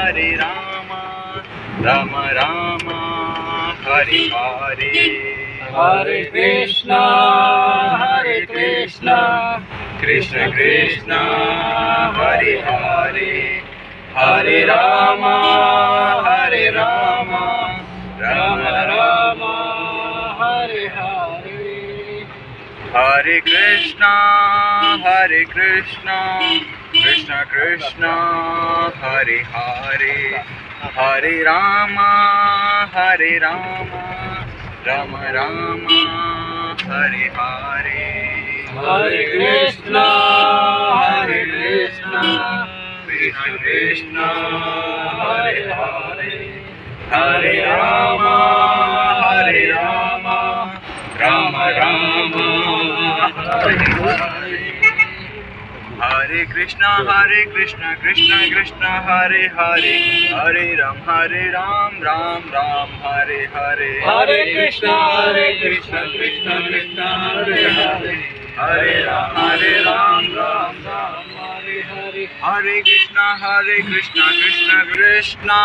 Hare Rama, Rama Rama, Hare Hare, Hare Krishna, Krishna Krishna, Hare Hare, Hare Rama, Rama Rama, Hare Hare. Hare Krishna, Krishna Krishna, Hare Hare, Hare Rama, Rama Rama, Hare Hare. Hare Krishna, Krishna Krishna, Hare Hare, Hare Rama, Rama Rama, Hare Hare. Hare Krishna, Krishna Krishna, Hare Hare, Hare Ram, Ram Ram, Hare Hare. Hare Krishna, Krishna Krishna, Hare Hare, Hare Ram, Ram Ram, Hare Hare. Hare Krishna, Krishna Krishna,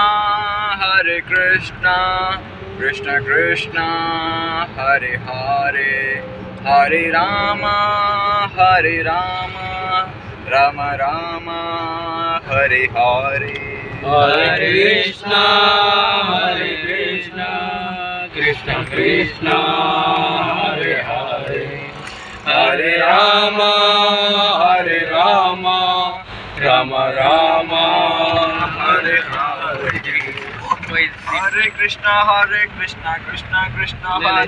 Hare Krishna, Krishna Krishna, Hare Hare, Hare Rama, Rama Rama, Hare Hare. Hare Krishna, Krishna Krishna, Hare Hare, Hare Rama, Rama Rama, Hare Hare. Hare Krishna, Krishna Krishna, Hare